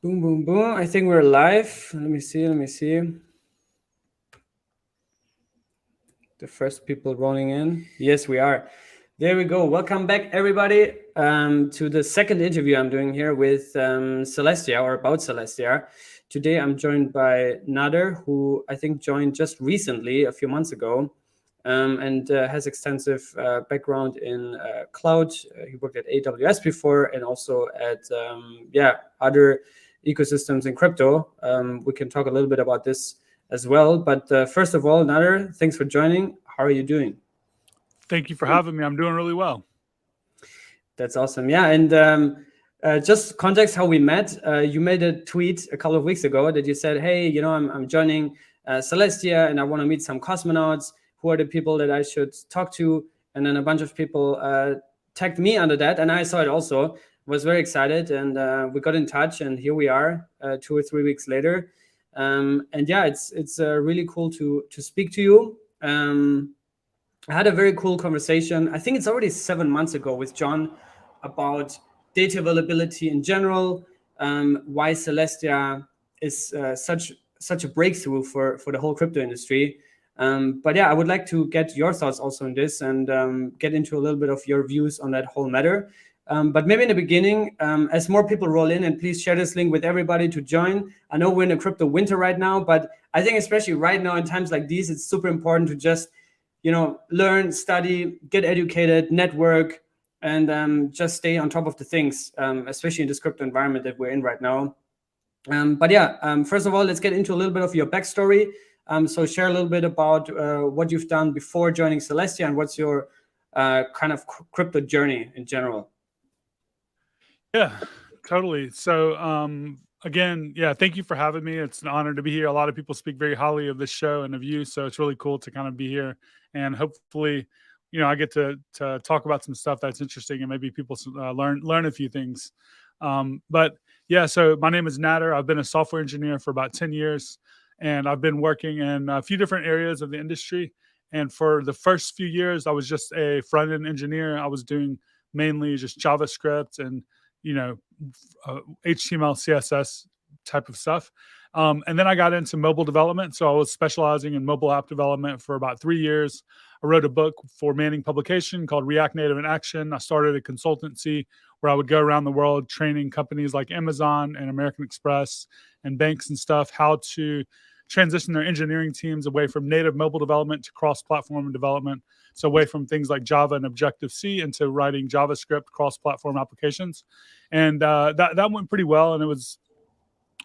Boom, boom, boom. I think we're live. Let me see. The first people rolling in. Yes, we are. There we go. Welcome back, everybody, to the second interview I'm doing here with Celestia, or about Celestia. Today, I'm joined by Nader, who I think joined just recently, a few months ago, and has extensive background in cloud. He worked at AWS before, and also at other ecosystems in crypto. We can talk a little bit about this as well. But first of all, Nader, thanks for joining. How are you doing? Thank you for having me. I'm doing really well. That's awesome. Yeah, and just context how we met. You made a tweet a couple of weeks ago that you said, "Hey, I'm joining Celestia, and I want to meet some cosmonauts. Who are the people that I should talk to?" And then a bunch of people tagged me under that, and I saw it also. Was very excited, and we got in touch, and here we are, 2 or 3 weeks later. And yeah, it's really cool to speak to you. I had a very cool conversation. I think it's already 7 months ago with John about data availability in general, why Celestia is such a breakthrough for the whole crypto industry. But yeah, I would like to get your thoughts also on this and get into a little bit of your views on that whole matter. But maybe in the beginning, as more people roll in, and please share this link with everybody to join. I know we're in a crypto winter right now, but I think especially right now in times like these, it's super important to just learn, study, get educated, network, and just stay on top of the things, especially in this crypto environment that we're in right now. But yeah, first of all, let's get into a little bit of your backstory. So share a little bit about what you've done before joining Celestia and what's your kind of crypto journey in general. Yeah, totally. So again, yeah, thank you for having me. It's an honor to be here. A lot of people speak very highly of this show and of you, so it's really cool to kind of be here. And hopefully, I get to talk about some stuff that's interesting and maybe people learn a few things. But yeah, so my name is Nader. I've been a software engineer for about 10 years, and I've been working in a few different areas of the industry. And for the first few years, I was just a front-end engineer. I was doing mainly just JavaScript and HTML, CSS type of stuff. And then I got into mobile development. So I was specializing in mobile app development for about 3 years. I wrote a book for Manning Publication called React Native in Action. I started a consultancy where I would go around the world training companies like Amazon and American Express and banks and stuff how to transition their engineering teams away from native mobile development to cross-platform development. So away from things like Java and Objective-C into writing JavaScript cross-platform applications. And that went pretty well. And it was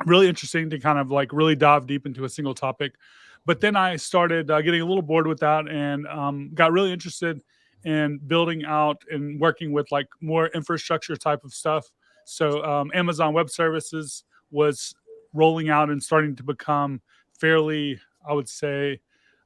really interesting to kind of like really dive deep into a single topic. But then I started getting a little bored with that and got really interested in building out and working with like more infrastructure type of stuff. So Amazon Web Services was rolling out and starting to become fairly, I would say,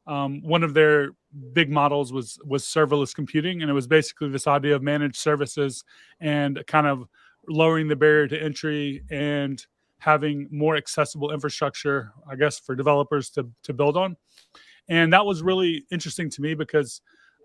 one of their big models was serverless computing, and it was basically this idea of managed services and kind of lowering the barrier to entry and having more accessible infrastructure, I guess, for developers to build on. And that was really interesting to me because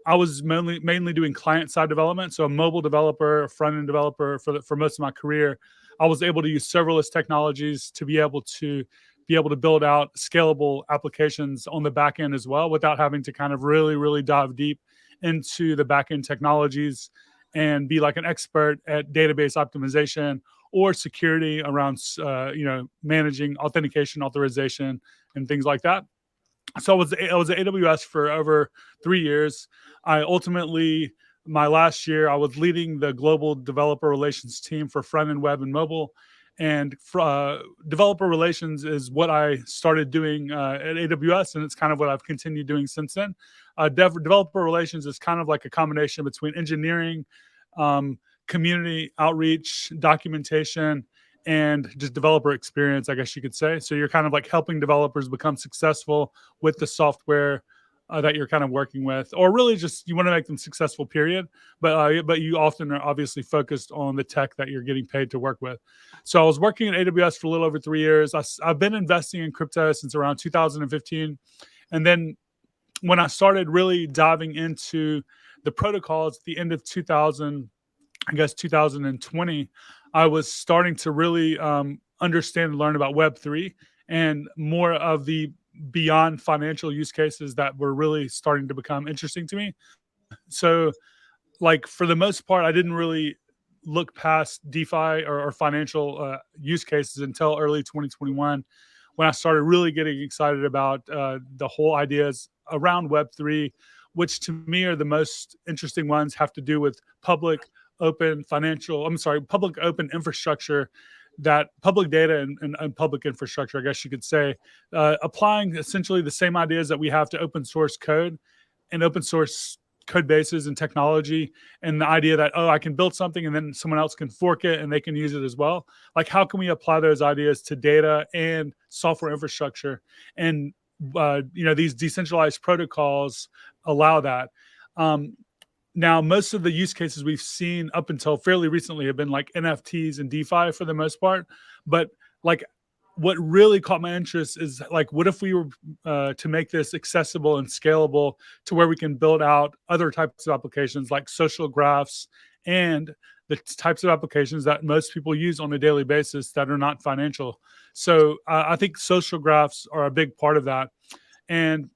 I was mainly doing client-side development, so a mobile developer, front-end developer for most of my career. I was able to use serverless technologies to be able to build out scalable applications on the back end as well without having to kind of really, really dive deep into the back end technologies and be like an expert at database optimization or security around, managing authentication, authorization, and things like that. So I was at AWS for over 3 years. I ultimately, my last year, I was leading the global developer relations team for front-end web and mobile. And developer relations is what I started doing at AWS, and it's kind of what I've continued doing since then. Developer relations is kind of like a combination between engineering, community outreach, documentation, and just developer experience, I guess you could say. So you're kind of like helping developers become successful with the software that you're kind of working with, or really just you want to make them successful, period. But you often are obviously focused on the tech that you're getting paid to work with. So I was working at AWS for a little over 3 years. I've been investing in crypto since around 2015. And then when I started really diving into the protocols at the end of 2020, I was starting to really understand and learn about Web3 and more of the beyond financial use cases that were really starting to become interesting to me. So like for the most part, I didn't really look past DeFi or financial use cases until early 2021, when I started really getting excited about the whole ideas around Web3, which to me are the most interesting ones, have to do with public open infrastructure, that public data and public infrastructure, I guess you could say, applying essentially the same ideas that we have to open source code and open source code bases and technology, and the idea that, oh, I can build something and then someone else can fork it and they can use it as well. Like, how can we apply those ideas to data and software infrastructure? And these decentralized protocols allow that. Now, most of the use cases we've seen up until fairly recently have been like NFTs and DeFi for the most part. But like, what really caught my interest is like, what if we were to make this accessible and scalable to where we can build out other types of applications like social graphs and the types of applications that most people use on a daily basis that are not financial. So I think social graphs are a big part of that. And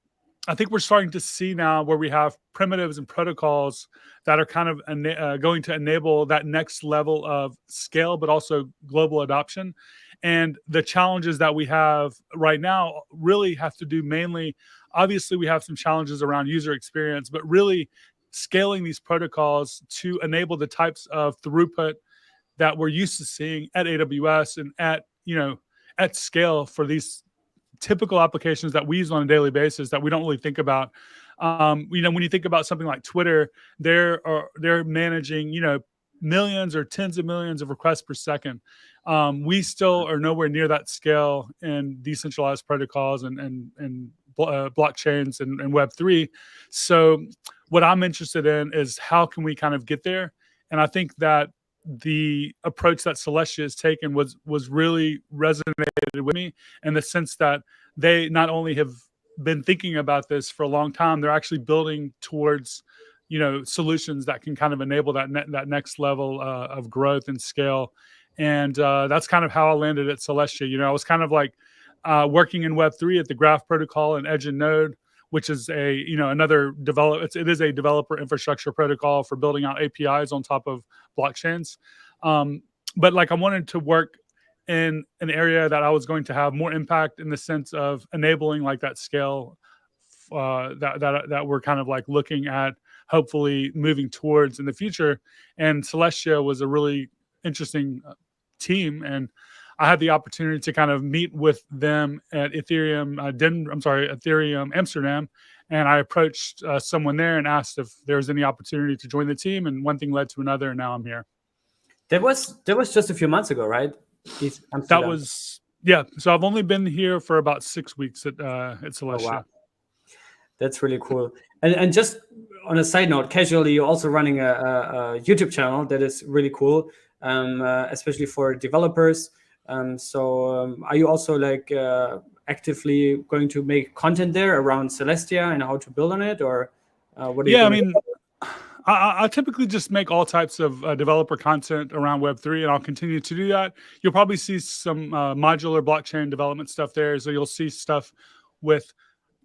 I think we're starting to see now where we have primitives and protocols that are kind of going to enable that next level of scale, but also global adoption. And the challenges that we have right now really have to do mainly, obviously we have some challenges around user experience, but really scaling these protocols to enable the types of throughput that we're used to seeing at AWS and at scale for these typical applications that we use on a daily basis that we don't really think about. When you think about something like Twitter, they're managing, millions or tens of millions of requests per second. We still are nowhere near that scale in decentralized protocols and blockchains and Web3. So what I'm interested in is how can we kind of get there? And I think that the approach that Celestia has taken was really resonated with me, in the sense that they not only have been thinking about this for a long time, they're actually building towards solutions that can kind of enable that next level of growth and scale. And that's kind of how I landed at Celestia. I was kind of like working in Web3 at the Graph Protocol and Edge and Node, which is another it is a developer infrastructure protocol for building out APIs on top of blockchains. But like, I wanted to work in an area that I was going to have more impact in the sense of enabling like that scale that we're kind of like looking at, hopefully moving towards in the future. And Celestia was a really interesting team, and I had the opportunity to kind of meet with them at Ethereum Amsterdam, and I approached someone there and asked if there was any opportunity to join the team, and one thing led to another, and now I'm here. That was just a few months ago, right? That was, yeah. So I've only been here for about 6 weeks at Celestia. Oh, wow. That's really cool. And just on a side note, casually, you're also running a YouTube channel that is really cool, especially for developers. So are you also like actively going to make content there around Celestia and how to build on it, or what are you doing? I typically just make all types of developer content around Web3, and I'll continue to do that. You'll probably see some modular blockchain development stuff there. So you'll see stuff with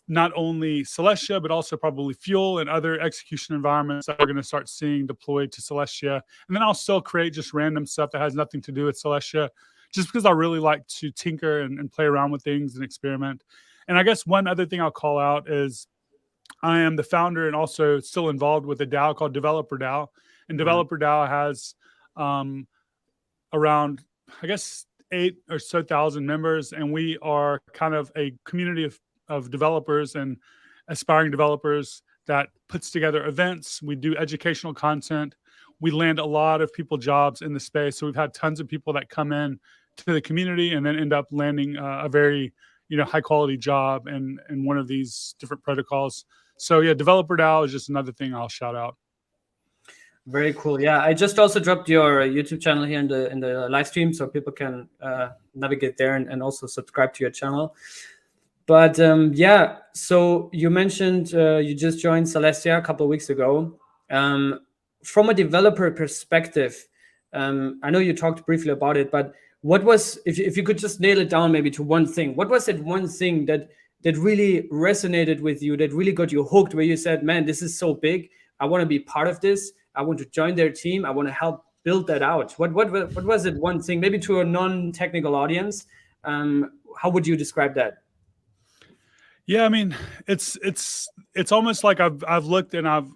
not only Celestia, but also probably Fuel and other execution environments that we're going to start seeing deployed to Celestia. And then I'll still create just random stuff that has nothing to do with Celestia, just because I really like to tinker and play around with things and experiment. And I guess one other thing I'll call out is I am the founder and also still involved with a DAO called DeveloperDAO. And DeveloperDAO has around, I guess, 8,000 or so members. And we are kind of a community of developers and aspiring developers that puts together events. We do educational content. We land a lot of people jobs in the space. So we've had tons of people that come in to the community and then end up landing a very high quality job in one of these different protocols. So yeah, DeveloperDAO is just another thing I'll shout out. Very cool. Yeah, I just also dropped your YouTube channel here in the live stream, so people can navigate there and also subscribe to your channel. But yeah, so you mentioned you just joined Celestia a couple of weeks ago. From a developer perspective, I know you talked briefly about it, but what was, if you could just nail it down maybe to one thing, what was that one thing that really resonated with you, that really got you hooked, where you said, man, this is so big, I want to be part of this, I want to join their team, I want to help build that out? What was it, one thing, maybe to a non-technical audience? How would you describe that? Yeah, I mean, it's almost like I've looked and I've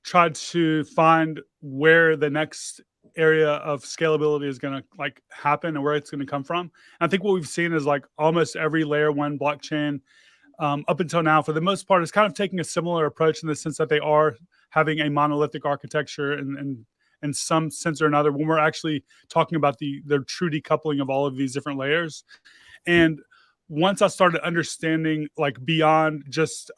tried to find where the next area of scalability is going to like happen and where it's going to come from. And I think what we've seen is like almost every layer one blockchain up until now, for the most part, is kind of taking a similar approach in the sense that they are having a monolithic architecture and in some sense or another, when we're actually talking about the true decoupling of all of these different layers. And once I started understanding like beyond just,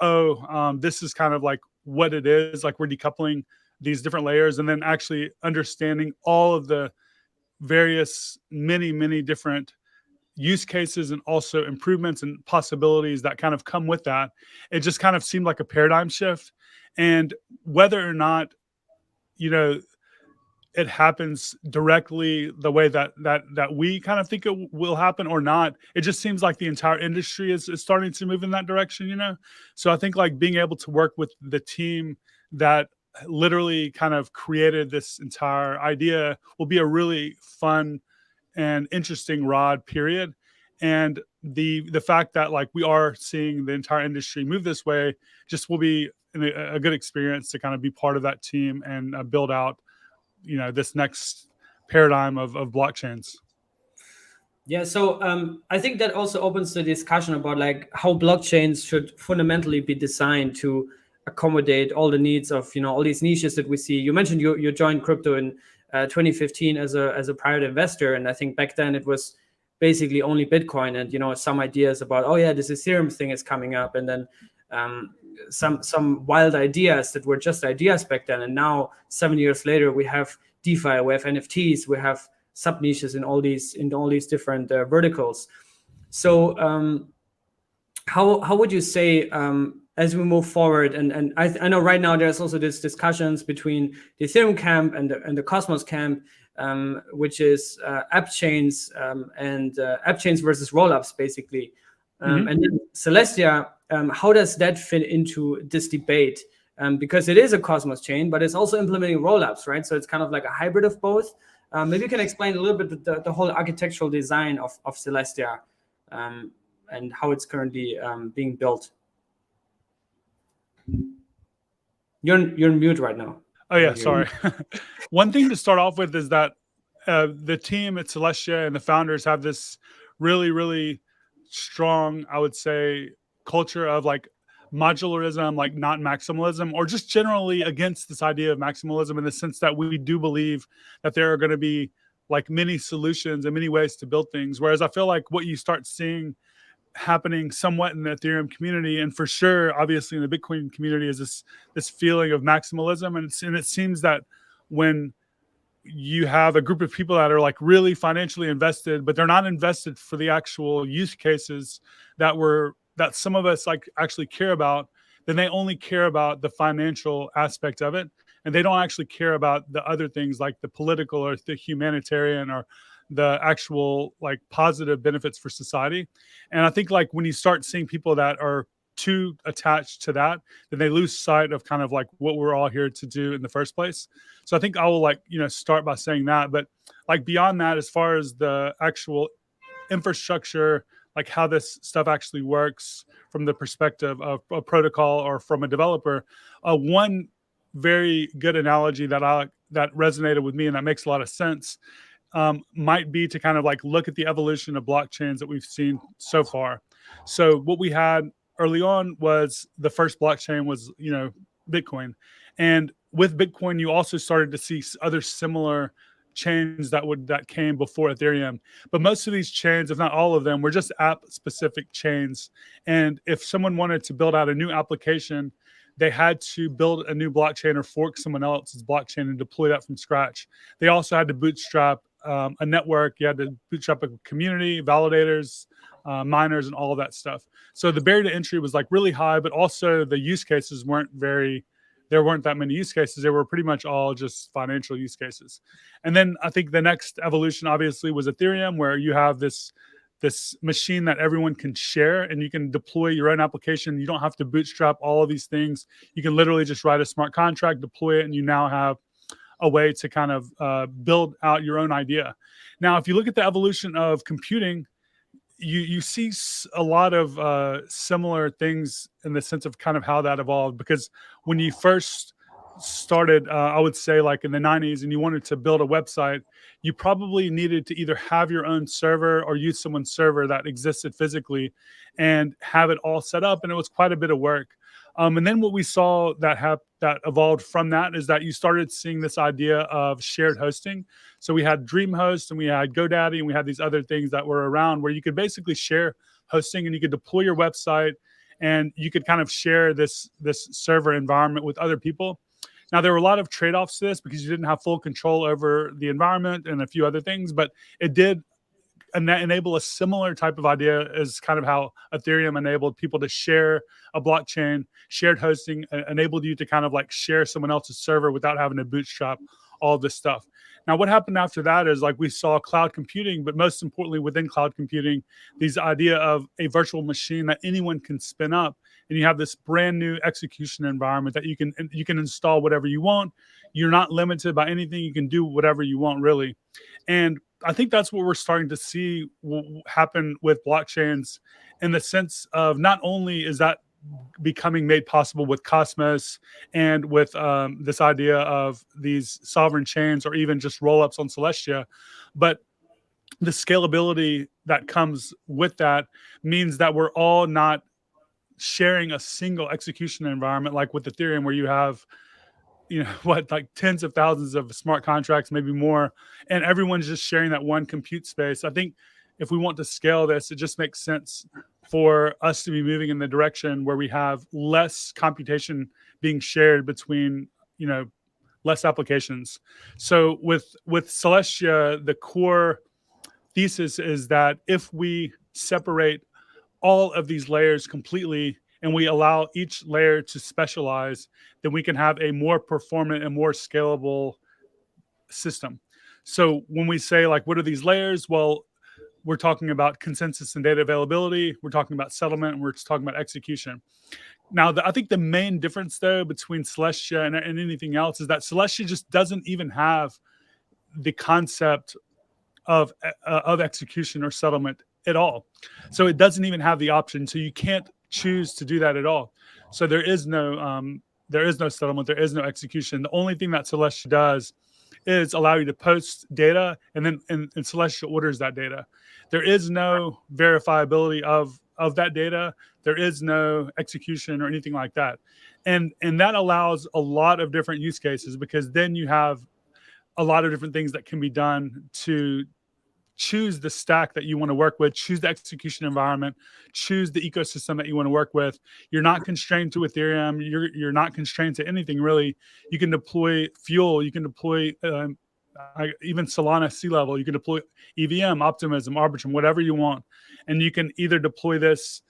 this is kind of like what it is, like we're decoupling these different layers, and then actually understanding all of the various many different use cases and also improvements and possibilities that kind of come with that, it just kind of seemed like a paradigm shift. And whether or not, you know, it happens directly the way that we kind of think it will happen or not, it just seems like the entire industry is starting to move in that direction, you know? So I think like being able to work with the team that literally kind of created this entire idea will be a really fun and interesting ride, period. And the fact that like we are seeing the entire industry move this way just will be a good experience to kind of be part of that team and build out, you know, this next paradigm of blockchains. Yeah, so I think that also opens the discussion about like how blockchains should fundamentally be designed to accommodate all the needs of, you know, all these niches that we see. You mentioned you joined crypto in 2015 as a private investor, and I think back then it was basically only Bitcoin and, you know, some ideas about, oh yeah, this Ethereum thing is coming up, and then some wild ideas that were just ideas back then. And now 7 years later, we have DeFi, we have NFTs, we have sub niches in all these different verticals. So how would you say, as we move forward, and I know right now there's also this discussions between the Ethereum camp and the Cosmos camp, which is app chains and app chains versus rollups, basically. And then Celestia, how does that fit into this debate? Because it is a Cosmos chain, but it's also implementing rollups, right? So it's kind of like a hybrid of both. Maybe you can explain a little bit the whole architectural design of Celestia and how it's currently being built. You're on mute right now. Oh yeah, sorry. One thing to start off with is that the team at Celestia and the founders have this really strong, I would say, culture of like modularism, like not maximalism, or just generally against this idea of maximalism, in the sense that we do believe that there are going to be like many solutions and many ways to build things. Whereas I feel like what you start seeing happening somewhat in the Ethereum community, and for sure, obviously in the Bitcoin community, is this feeling of maximalism. And it seems that when you have a group of people that are like really financially invested, but they're not invested for the actual use cases that some of us like actually care about, then they only care about the financial aspect of it. And they don't actually care about the other things like the political or the humanitarian or the actual like positive benefits for society. And I think like when you start seeing people that are too attached to that, then they lose sight of kind of like what we're all here to do in the first place. So I think I will like, you know, start by saying that. But like beyond that, as far as the actual infrastructure, like how this stuff actually works from the perspective of a protocol or from a developer, one very good analogy that resonated with me and that makes a lot of sense might be to kind of like look at the evolution of blockchains that we've seen so far. So what we had early on was the first blockchain was, you know, Bitcoin. And with Bitcoin, you also started to see other similar chains that came before Ethereum. But most of these chains, if not all of them, were just app-specific chains. And if someone wanted to build out a new application, they had to build a new blockchain or fork someone else's blockchain and deploy that from scratch. They also had to bootstrap a network. You had to bootstrap a community, validators, miners, and all of that stuff. So the barrier to entry was like really high, but also the use cases weren't very there weren't that many use cases. They were pretty much all just financial use cases. And then I think the next evolution obviously was Ethereum, where you have this machine that everyone can share, and you can deploy your own application. You don't have to bootstrap all of these things. You can literally just write a smart contract, deploy it, and you now have a way to kind of build out your own idea. Now, if you look at the evolution of computing, you see a lot of similar things in the sense of kind of how that evolved. Because when you first started, I would say like in the 90s, and you wanted to build a website, you probably needed to either have your own server or use someone's server that existed physically and have it all set up. And it was quite a bit of work. And then what we saw that evolved from that is that you started seeing this idea of shared hosting. So we had DreamHost and we had GoDaddy and we had these other things that were around where you could basically share hosting and you could deploy your website and you could kind of share this server environment with other people. Now, there were a lot of trade-offs to this because you didn't have full control over the environment and a few other things, but it did enable a similar type of idea as kind of how Ethereum enabled people to share a blockchain. Shared hosting enabled you to kind of like share someone else's server without having to bootstrap all this stuff. Now, what happened after that is like we saw cloud computing, but most importantly within cloud computing, these idea of a virtual machine that anyone can spin up. And you have this brand new execution environment that you can install whatever you want. You're not limited by anything. You can do whatever you want, really. And I think that's what we're starting to see happen with blockchains, in the sense of not only is that becoming made possible with Cosmos and with this idea of these sovereign chains or even just rollups on Celestia, but the scalability that comes with that means that we're all not sharing a single execution environment like with Ethereum, where you have, like tens of thousands of smart contracts, maybe more, and everyone's just sharing that one compute space. I think if we want to scale this, it just makes sense for us to be moving in the direction where we have less computation being shared between, less applications. So with Celestia, the core thesis is that if we separate all of these layers completely and we allow each layer to specialize, then we can have a more performant and more scalable system. So when we say like, what are these layers? Well, we're talking about consensus and data availability. We're talking about settlement. And we're just talking about execution. Now, I think the main difference, though, between Celestia and anything else is that Celestia just doesn't even have the concept of execution or settlement at all. So it doesn't even have the option. So you can't choose to do that at all. So there is no settlement. There is no execution. The only thing that Celestia does is allow you to post data, and then and Celestia orders that data. There is no verifiability of that data. There is no execution or anything like that. And that allows a lot of different use cases, because then you have a lot of different things that can be done to choose the stack that you want to work with, choose the execution environment, choose the ecosystem that you want to work with. You're not constrained to Ethereum. You're not constrained to anything, really. You can deploy Fuel. You can deploy even Solana sea level. You can deploy EVM, Optimism, Arbitrum, whatever you want. And you can either deploy this,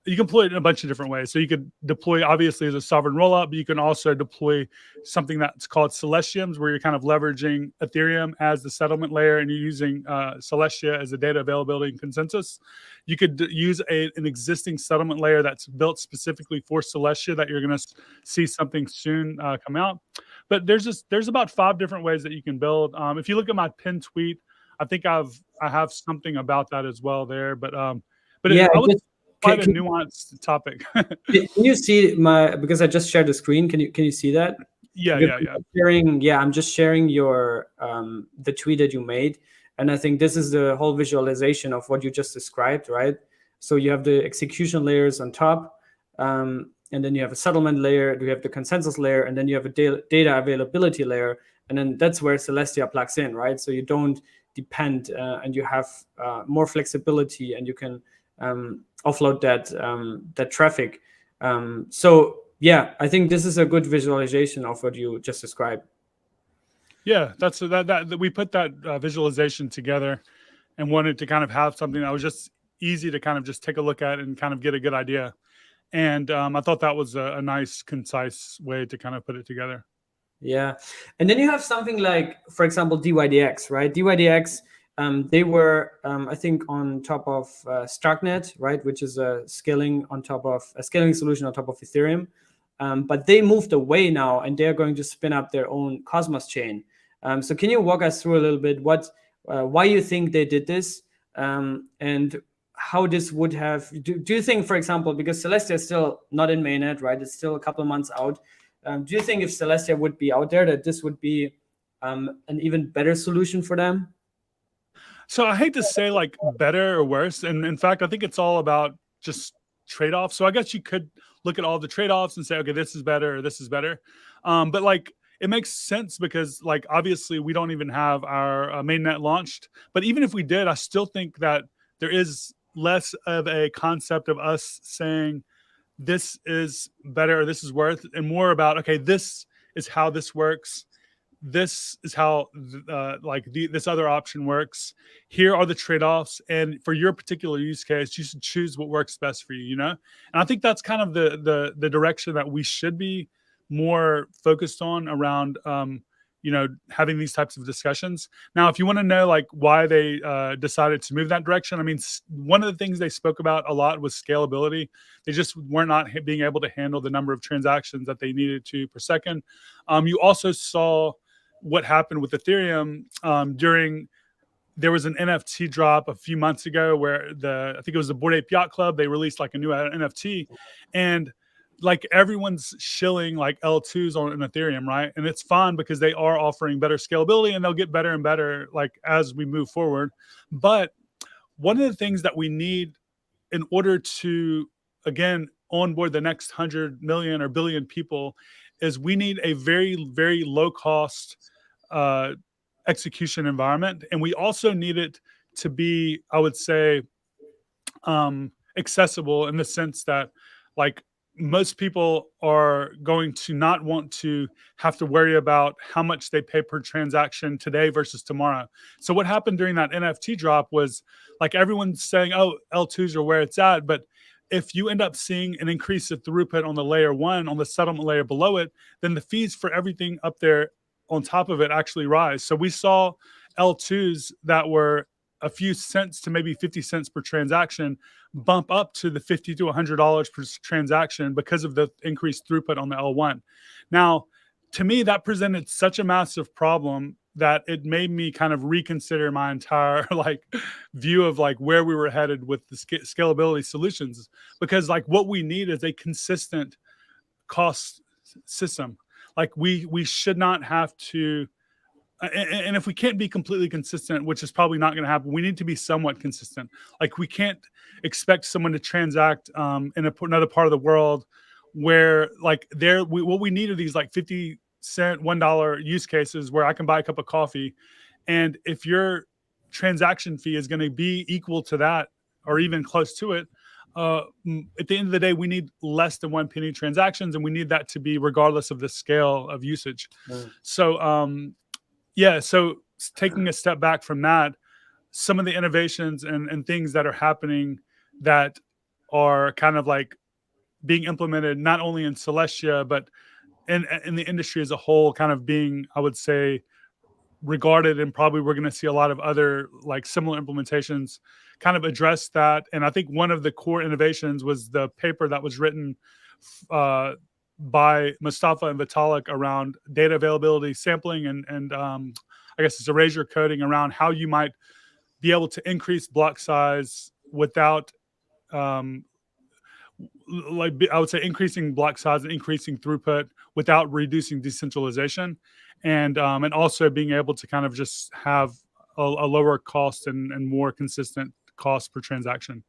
you can deploy it in a bunch of different ways. So you could deploy, obviously, as a sovereign rollup, but you can also deploy something that's called Celestiums, where you're kind of leveraging Ethereum as the settlement layer, and you're using Celestia as the data availability and consensus. You could use an existing settlement layer that's built specifically for Celestia that you're going to see something soon come out. But there's about 5 different ways that you can build. If you look at my pinned tweet, I think I have something about that as well there. But yeah, I would. Quite a nuanced topic. Can you see because I just shared the screen. Can you see that? Yeah. I'm just sharing your the tweet that you made. And I think this is the whole visualization of what you just described, right? So you have the execution layers on top, and then you have a settlement layer, you have the consensus layer, and then you have a data availability layer. And then that's where Celestia plugs in, right? So you don't depend, and you have more flexibility, and you can offload that traffic. So yeah, I think this is a good visualization of what you just described. Yeah, that's that we put that visualization together and wanted to kind of have something that was just easy to kind of just take a look at and kind of get a good idea. And I thought that was a nice, concise way to kind of put it together. Yeah. And then you have something like, for example, DYDX, right? DYDX, they were, I think, on top of Starknet, right? Which is a scaling solution on top of Ethereum. But they moved away now, and they're going to spin up their own Cosmos chain. So can you walk us through a little bit why you think they did this, and how this would have? Do you think, for example, because Celestia is still not in mainnet, right? It's still a couple of months out. Do you think if Celestia would be out there, that this would be an even better solution for them? So I hate to say like better or worse. And in fact, I think it's all about just trade-offs. So I guess you could look at all the trade-offs and say, okay, this is better or this is better. But like, it makes sense because like, obviously we don't even have our mainnet launched. But even if we did, I still think that there is less of a concept of us saying this is better or this is worth, and more about, okay, this is how this works. This is how this other option works. Here are the trade-offs, and for your particular use case, you should choose what works best for you, you know? And I think that's kind of the direction that we should be more focused on around you know, having these types of discussions. Now, if you want to know like why they decided to move that direction, I mean, one of the things they spoke about a lot was scalability. They just were not being able to handle the number of transactions that they needed to per second. You also saw what happened with Ethereum there was an NFT drop a few months ago where I think it was the Bored Ape Yacht Club. They released like a new NFT, and like everyone's shilling like L2s on an Ethereum, right? And it's fun because they are offering better scalability, and they'll get better and better like as we move forward. But one of the things that we need in order to, again, onboard the next 100 million or billion people is we need a very, very low cost execution environment. And we also need it to be, I would say, accessible in the sense that like most people are going to not want to have to worry about how much they pay per transaction today versus tomorrow. So what happened during that NFT drop was like everyone's saying, oh, L2s are where it's at. But if you end up seeing an increase of throughput on the layer one, on the settlement layer below it, then the fees for everything up there on top of it actually rise. So we saw L2s that were a few cents to maybe 50 cents per transaction bump up to the $50 to $100 per transaction because of the increased throughput on the L1. Now, to me, that presented such a massive problem that it made me kind of reconsider my entire like view of like where we were headed with the scalability solutions, because like what we need is a consistent cost system. Like we should not have to, and if we can't be completely consistent, which is probably not going to happen, we need to be somewhat consistent. Like we can't expect someone to transact in another part of the world where like what we need are these like 50 cent, $1 use cases where I can buy a cup of coffee. And if your transaction fee is going to be equal to that or even close to it, at the end of the day, we need less than 1 penny transactions, and we need that to be regardless of the scale of usage. So, yeah, so taking a step back from that, some of the innovations and things that are happening that are kind of like being implemented not only in Celestia, but in the industry as a whole, kind of being, I would say, regarded, and probably we're going to see a lot of other like similar implementations kind of address that. And I think one of the core innovations was the paper that was written by Mustafa and Vitalik around data availability sampling and I guess it's erasure coding around how you might be able to increase block size without I would say increasing block size and increasing throughput without reducing decentralization, and also being able to kind of just have a lower cost and more consistent cost per transaction.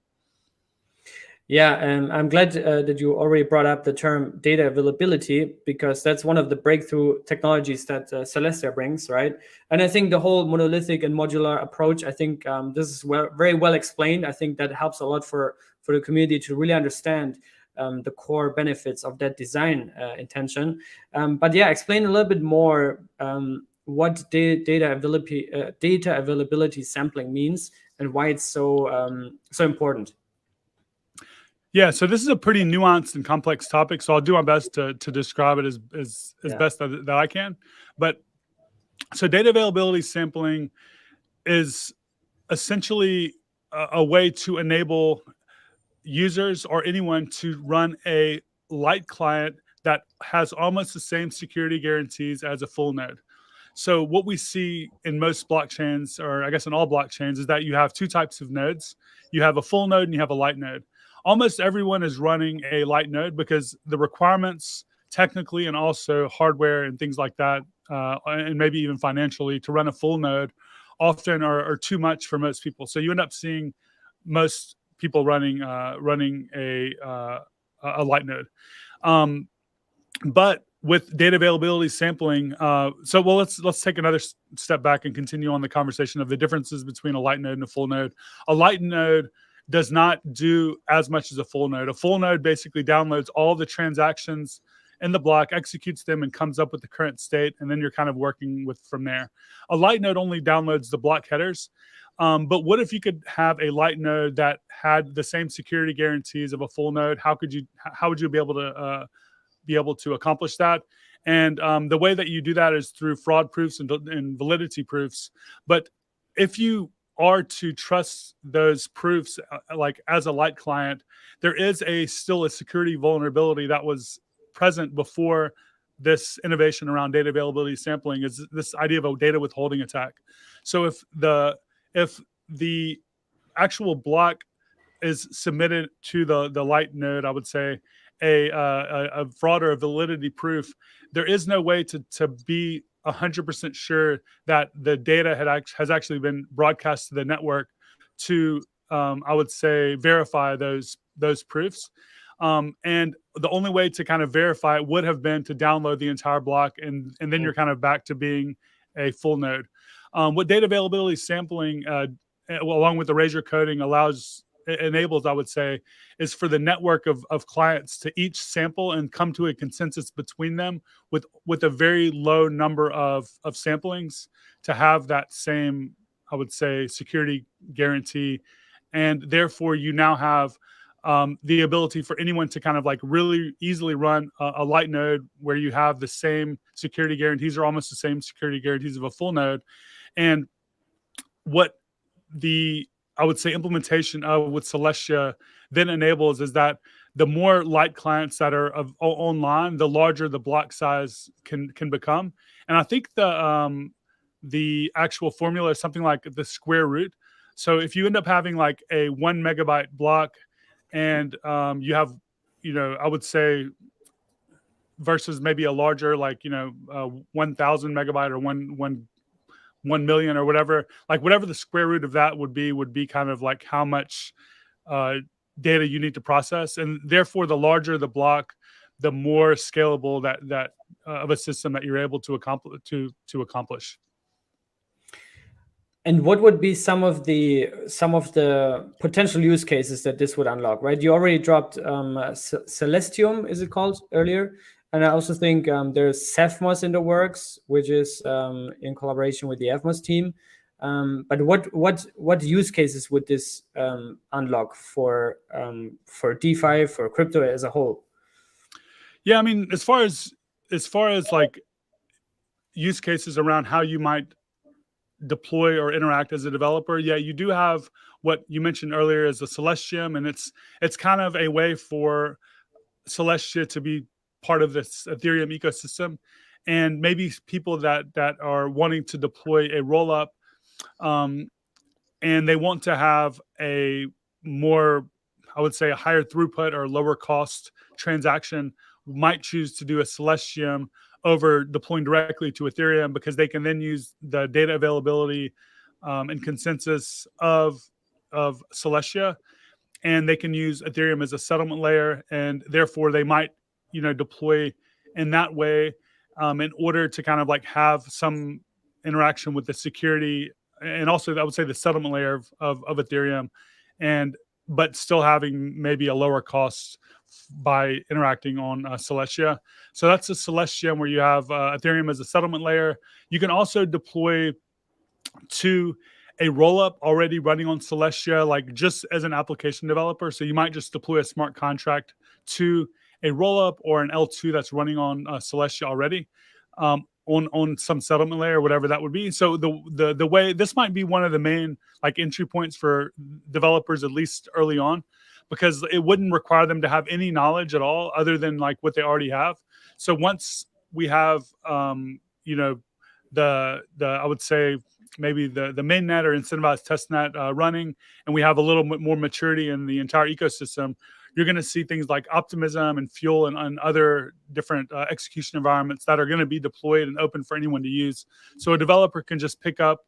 Yeah, and I'm glad that you already brought up the term data availability, because that's one of the breakthrough technologies that Celestia brings, right? And I think the whole monolithic and modular approach, I think this is very well explained. I think that helps a lot for the community to really understand the core benefits of that design intention. But yeah, explain a little bit more what data availability sampling means and why it's so important. Yeah, so this is a pretty nuanced and complex topic, so I'll do my best to describe it as best that I can. But so data availability sampling is essentially a way to enable users or anyone to run a light client that has almost the same security guarantees as a full node. So what we see in most blockchains, or I guess in all blockchains, is that you have two types of nodes. You have a full node and you have a light node. Almost everyone is running a light node because the requirements technically and also hardware and things like that, and maybe even financially, to run a full node often are too much for most people. So you end up seeing most people running a light node. But with data availability sampling, let's take another step back and continue on the conversation of the differences between a light node and a full node. A light node does not do as much as a full node. A full node basically downloads all the transactions in the block, executes them, and comes up with the current state, and then you're kind of working with from there. A light node only downloads the block headers. But what if you could have a light node that had the same security guarantees of a full node? How would you be able to accomplish that? And the way that you do that is through fraud proofs and validity proofs. But if you are to trust those proofs, like as a light client, there is still a security vulnerability that was present before this innovation around data availability sampling, is this idea of a data withholding attack. So if the actual block is submitted to the light node, I would say a fraud or a validity proof, there is no way to be 100% sure that the data has actually been broadcast to the network to, I would say, verify those proofs. And the only way to kind of verify it would have been to download the entire block, and then you're kind of back to being a full node. What data availability sampling, along with the erasure coding, enables, I would say, is for the network of clients to each sample and come to a consensus between them with a very low number of samplings to have that same, I would say, security guarantee. And therefore, you now have the ability for anyone to kind of like really easily run a light node where you have the same security guarantees, or almost the same security guarantees of a full node. And what I would say implementation with Celestia then enables is that the more light clients that are online, the larger the block size can become. And I think the actual formula is something like the square root. So if you end up having like a 1 megabyte block, and you have, I would say, versus maybe a larger, like 1,000 megabyte or 1 million or whatever the square root of that would be kind of like how much data you need to process. And therefore, the larger the block, the more scalable that of a system that you're able to accomplish. And what would be some of the potential use cases that this would unlock, right? You already dropped Celestium, is it called, earlier? And I also think there's Evmos in the works, which is in collaboration with the Evmos team. But what use cases would this unlock for DeFi, for crypto as a whole? Yeah, I mean, as far as like use cases around how you might deploy or interact as a developer, yeah, you do have what you mentioned earlier as the Celestium, and it's kind of a way for Celestia to be part of this Ethereum ecosystem, and maybe people that are wanting to deploy a rollup, and they want to have a more, I would say, a higher throughput or lower cost transaction, might choose to do a Celestium over deploying directly to Ethereum, because they can then use the data availability and consensus of Celestia, and they can use Ethereum as a settlement layer, and therefore they might deploy in that way in order to kind of like have some interaction with the security, and also I would say the settlement layer of Ethereum, but still having maybe a lower cost by interacting on Celestia. So that's a Celestia where you have Ethereum as a settlement layer. You can also deploy to a rollup already running on Celestia, like just as an application developer. So you might just deploy a smart contract to a rollup or an L2 that's running on Celestia already, on some settlement layer, whatever that would be. So the way this might be one of the main like entry points for developers, at least early on, because it wouldn't require them to have any knowledge at all other than like what they already have. So once we have, you know, the I would say maybe the mainnet or incentivized testnet running, and we have a little bit more maturity in the entire ecosystem, you're going to see things like Optimism and Fuel and other different execution environments that are going to be deployed and open for anyone to use. So a developer can just pick up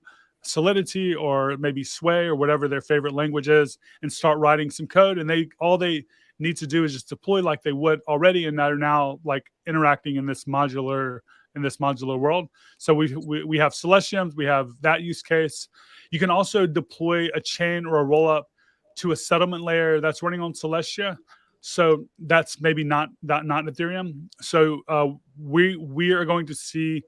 Solidity or maybe Sway or whatever their favorite language is and start writing some code, and all they need to do is just deploy like they would already, and that are now like interacting in this modular world. So we have Celestiums, we have that use case. You can also deploy a chain or a rollup to a settlement layer that's running on Celestia. So that's maybe not Ethereum. So we are going to see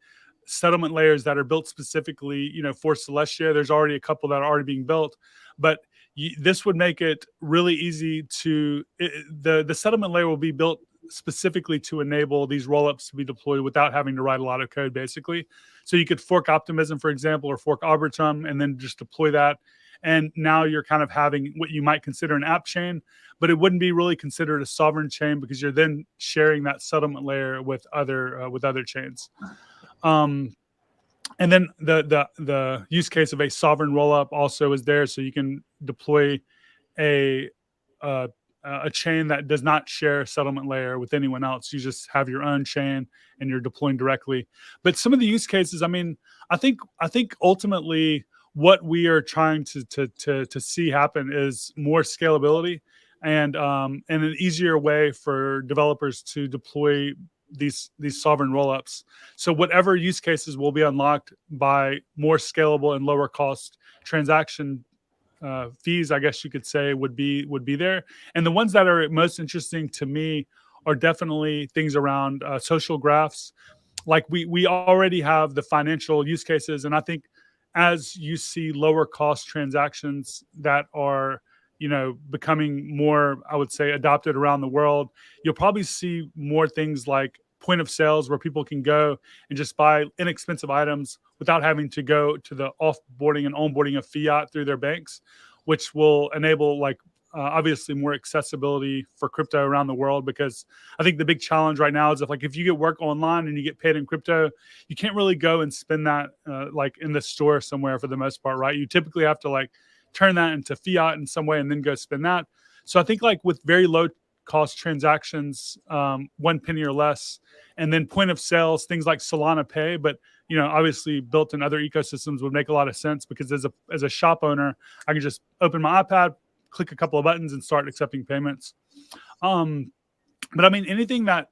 settlement layers that are built specifically, you know, for Celestia. There's already a couple that are already being built, but this would make it really easy to the settlement layer will be built specifically to enable these rollups to be deployed without having to write a lot of code, basically. So you could fork Optimism, for example, or fork Arbitrum, and then just deploy that. And now you're kind of having what you might consider an app chain, but it wouldn't be really considered a sovereign chain because you're then sharing that settlement layer with other chains. And then the use case of a sovereign rollup also is there, so you can deploy a chain that does not share a settlement layer with anyone else. You just have your own chain and you're deploying directly. But some of the use cases, I mean, I think ultimately what we are trying to see happen is more scalability and an easier way for developers to deploy these sovereign rollups. So whatever use cases will be unlocked by more scalable and lower cost transaction fees, I guess you could say, would be there. And the ones that are most interesting to me are definitely things around social graphs. Like we already have the financial use cases, and I think as you see lower cost transactions that are, you know, becoming more, I would say, adopted around the world, you'll probably see more things like point of sales where people can go and just buy inexpensive items without having to go to the offboarding and onboarding of fiat through their banks, which will enable like obviously more accessibility for crypto around the world. Because I think the big challenge right now is if you get work online and you get paid in crypto, you can't really go and spend that like in the store somewhere for the most part, right? You typically have to like turn that into fiat in some way and then go spend that. So I think like with very low cost transactions, 1 penny or less, and then point of sales, things like Solana Pay, but you know, obviously built in other ecosystems would make a lot of sense, because as a shop owner, I can just open my iPad, click a couple of buttons, and start accepting payments. But I mean, anything that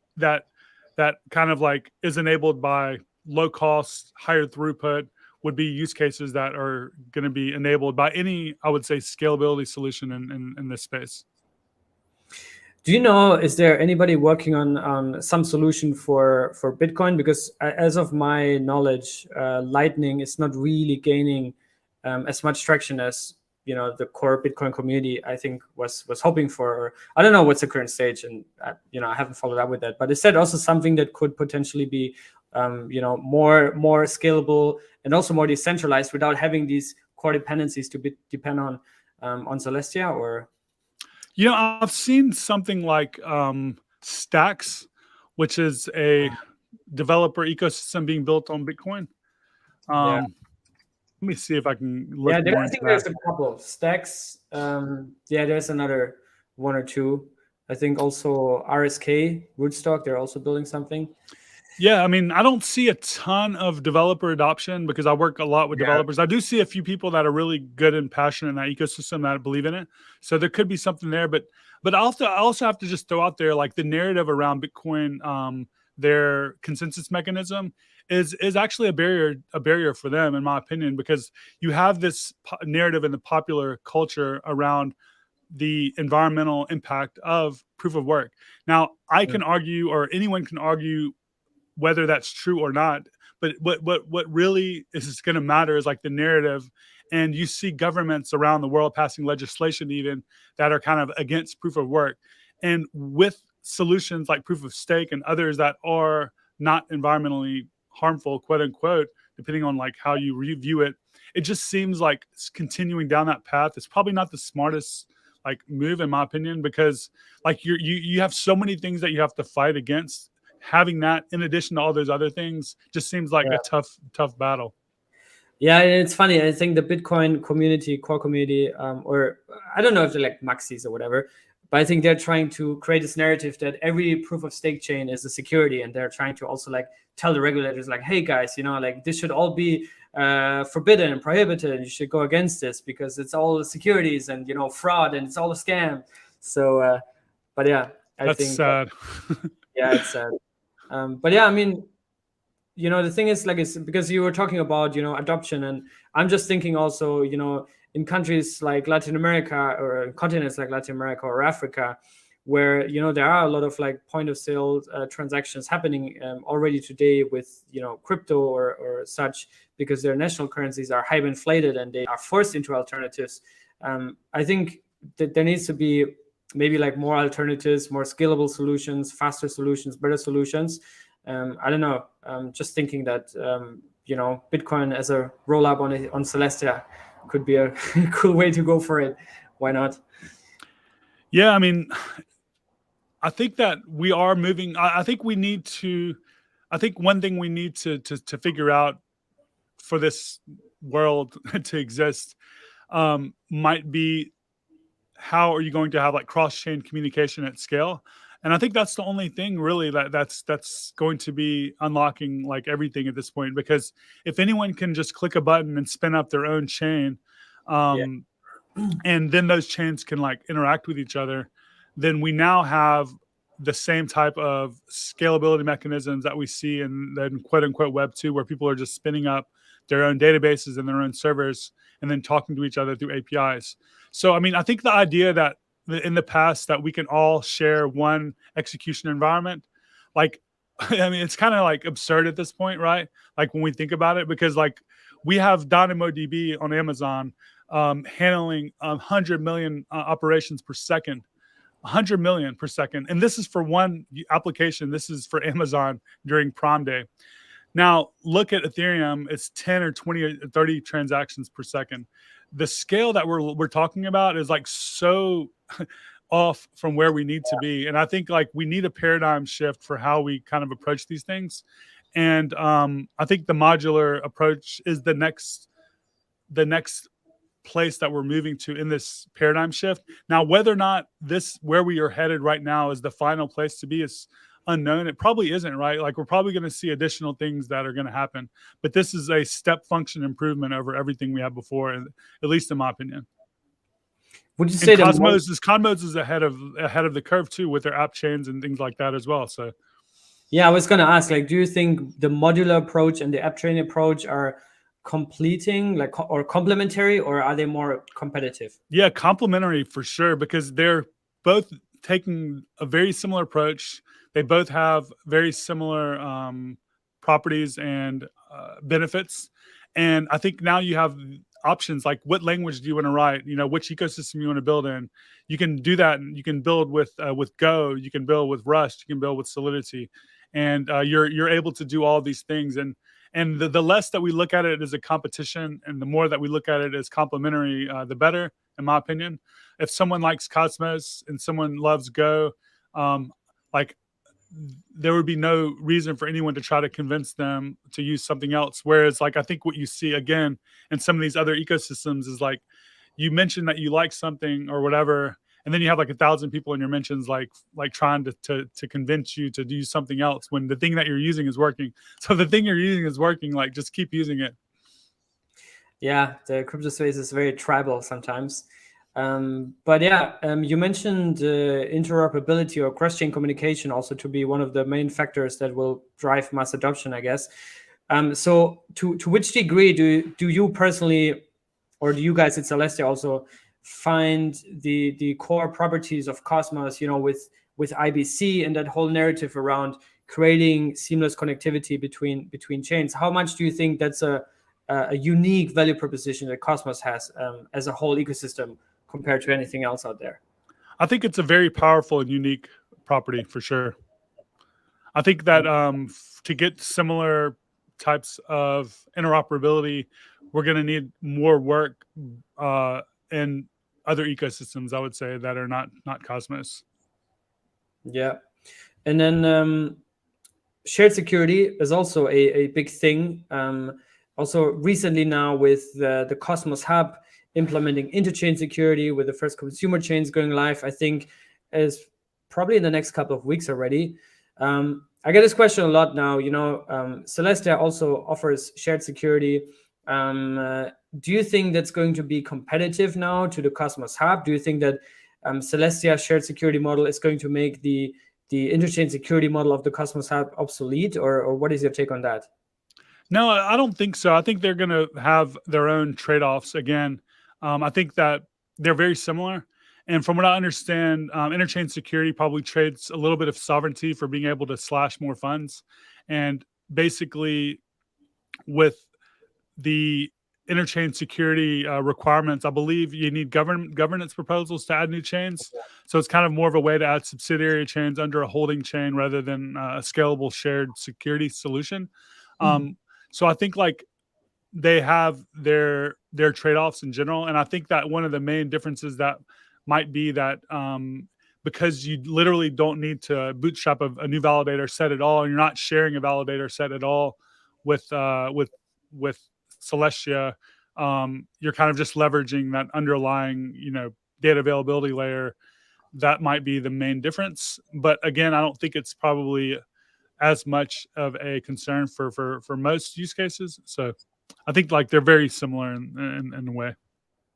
kind of like is enabled by low cost, higher throughput would be use cases that are going to be enabled by any, I would say, scalability solution in this space. Do you know, is there anybody working on some solution for Bitcoin? Because as of my knowledge, Lightning is not really gaining as much traction as, you know, the core Bitcoin community, I think, was hoping for. I don't know what's the current stage, and you know, I haven't followed up with that. But is that also something that could potentially be, you know, more scalable and also more decentralized without having these core dependencies to depend on Celestia? Or you know, I've seen something like Stacks, which is a developer ecosystem being built on Bitcoin. yeah. Let me see if I can look Yeah, more I into think that. there's a couple of Stacks. Yeah, there's another one or two. I think also RSK, Rootstock, they're also building something. Yeah, I mean, I don't see a ton of developer adoption because I work a lot with developers. I do see a few people that are really good and passionate in that ecosystem that believe in it. So there could be something there, but I also have to just throw out there, like, the narrative around Bitcoin, their consensus mechanism is actually a barrier for them, in my opinion, because you have this narrative in the popular culture around the environmental impact of proof of work. Now, I can argue, or anyone can argue, whether that's true or not, but what really is going to matter is like the narrative And you see governments around the world passing legislation even that are kind of against proof of work. And with solutions like proof of stake and others that are not environmentally harmful, quote unquote, depending on like how you review it, it just seems like continuing down that path is probably not the smartest like move, in my opinion, because like you have so many things that you have to fight against. Having that in addition to all those other things just seems like a tough battle. Yeah, it's funny. I think the Bitcoin community, core community, or I don't know if they're like maxis or whatever, but I think they're trying to create this narrative that every proof of stake chain is a security, and they're trying to also like tell the regulators like, hey guys, you know, like this should all be forbidden and prohibited, and you should go against this because it's all securities and, you know, fraud, and it's all a scam. So, but yeah, I think sad. Yeah, it's sad. But yeah, I mean, you know, the thing is, like, it's because you were talking about, you know, adoption, and I'm just thinking also, you know, in countries like Latin America, or in continents like Latin America or Africa, where, you know, there are a lot of like point of sale transactions happening already today with, you know, crypto or such, because their national currencies are hyper inflated and they are forced into alternatives. I think that there needs to be maybe like more alternatives, more scalable solutions, faster solutions, better solutions. I don't know. Just thinking that, you know, Bitcoin as a roll up on Celestia could be a cool way to go for it. Why not? Yeah, I mean, I think that we are moving. I think we need to. I think one thing we need to figure out for this world to exist might be, how are you going to have like cross-chain communication at scale? And I think that's the only thing really that's going to be unlocking like everything at this point, because if anyone can just click a button and spin up their own chain, and then those chains can like interact with each other, then we now have the same type of scalability mechanisms that we see in the quote unquote Web 2, where people are just spinning up their own databases and their own servers and then talking to each other through APIs. So, I mean, I think the idea that in the past that we can all share one execution environment, like, I mean, it's kind of like absurd at this point, right? Like when we think about it, because like we have DynamoDB on Amazon handling 100 million operations per second, 100 million per second. And this is for one application. This is for Amazon during Prime Day. Now, look at Ethereum. It's 10 or 20 or 30 transactions per second. The scale that we're talking about is like so off from where we need to be. And I think like we need a paradigm shift for how we kind of approach these things. And I think the modular approach is the next place that we're moving to in this paradigm shift. Now, whether or not this, where we are headed right now, is the final place to be is unknown. It probably isn't, right? Like we're probably going to see additional things that are going to happen, but this is a step function improvement over everything we had before, at least in my opinion. Would you say that Cosmos is ahead of the curve too, with their app chains and things like that as well? So yeah, I was going to ask, like, do you think the modular approach and the app chain approach are completing, like, or complementary, or are they more competitive? Yeah, complementary for sure, because they're both taking a very similar approach. They both have very similar properties and benefits. And I think now you have options like, what language do you want to write? You know, which ecosystem you want to build in. You can do that, and you can build with Go. You can build with Rust. You can build with Solidity, and you're able to do all these things. And the less that we look at it as a competition, and the more that we look at it as complementary, the better, in my opinion. If someone likes Cosmos and someone loves Go, like, there would be no reason for anyone to try to convince them to use something else. Whereas, like, I think what you see again in some of these other ecosystems is like, you mention that you like something or whatever, and then you have like 1,000 people in your mentions like trying to convince you to do something else when the thing that you're using is working. So the thing you're using is working, like, just keep using it. Yeah, the crypto space is very tribal sometimes. But yeah, you mentioned interoperability or cross-chain communication also to be one of the main factors that will drive mass adoption, I guess. So to which degree do you personally, or do you guys at Celestia also find the core properties of Cosmos, you know, with IBC and that whole narrative around creating seamless connectivity between chains? How much do you think that's a a unique value proposition that Cosmos has as a whole ecosystem compared to anything else out there? I think it's a very powerful and unique property for sure. I think that to get similar types of interoperability, we're going to need more work in other ecosystems, I would say, that are not Cosmos. Yeah. And then shared security is also a big thing. Also recently now with the Cosmos Hub implementing Interchange Security with the first consumer chains going live, I think is probably in the next couple of weeks already. I get this question a lot now. Celestia also offers shared security. Do you think that's going to be competitive now to the Cosmos Hub? Do you think that Celestia shared security model is going to make the interchain security model of the Cosmos Hub obsolete, or what is your take on that? No, I don't think so. I think they're going to have their own trade-offs again. I think that they're very similar. And from what I understand, Interchange Security probably trades a little bit of sovereignty for being able to slash more funds. And basically, with the Interchange Security requirements, I believe you need governance proposals to add new chains. So it's kind of more of a way to add subsidiary chains under a holding chain rather than a scalable shared security solution. So I think like they have their trade-offs in general. And I think that one of the main differences that might be that because you literally don't need to bootstrap a new validator set at all, and you're not sharing a validator set at all with Celestia, you're kind of just leveraging that underlying, data availability layer. That might be the main difference. But again, I don't think it's probably as much of a concern for most use cases. So I think like they're very similar in a way.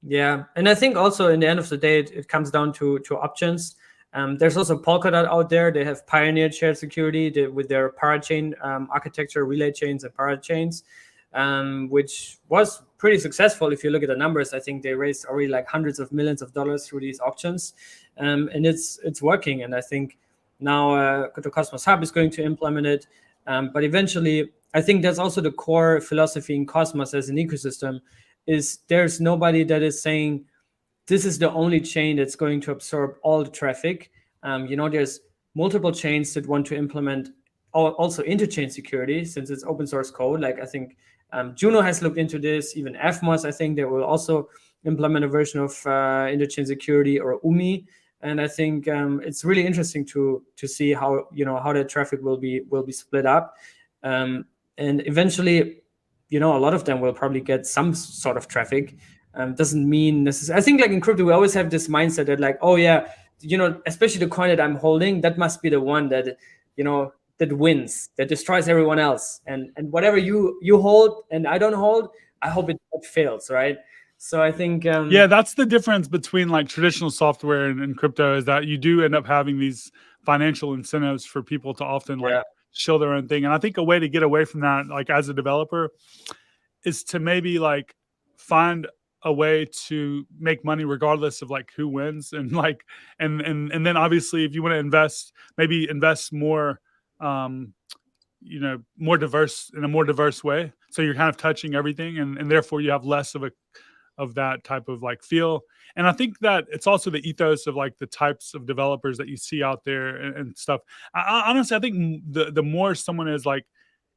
Yeah, and I think also in the end of the day, it comes down to options. There's also Polkadot out there. They have pioneered shared security with their parachain architecture, relay chains and parachains, which was pretty successful. If you look at the numbers, I think they raised already like hundreds of millions of dollars through these auctions, and it's working. And I think now the Cosmos Hub is going to implement it, but eventually, I think that's also the core philosophy in Cosmos as an ecosystem. Is there's nobody that is saying this is the only chain that's going to absorb all the traffic. There's multiple chains that want to implement also interchain security since it's open source code. Like I think JUNO has looked into this. Even Evmos, I think they will also implement a version of interchain security, or UMI. And I think it's really interesting to see how that traffic will be split up, and eventually. A lot of them will probably get some sort of traffic. Doesn't mean necessarily. I think like in crypto, we always have this mindset that like, oh yeah, especially the coin that I'm holding, that must be the one that, that wins, that destroys everyone else. And whatever you hold and I don't hold, I hope it fails, right? So I think yeah, that's the difference between like traditional software and crypto, is that you do end up having these financial incentives for people to often show their own thing. And I think a way to get away from that, like as a developer, is to maybe like find a way to make money regardless of like who wins, and like and then obviously if you want to invest, maybe invest more more diverse, in a more diverse way, so you're kind of touching everything, and therefore you have less of that type of like feel. And I think that it's also the ethos of like the types of developers that you see out there and stuff. Honestly, I think the more someone is like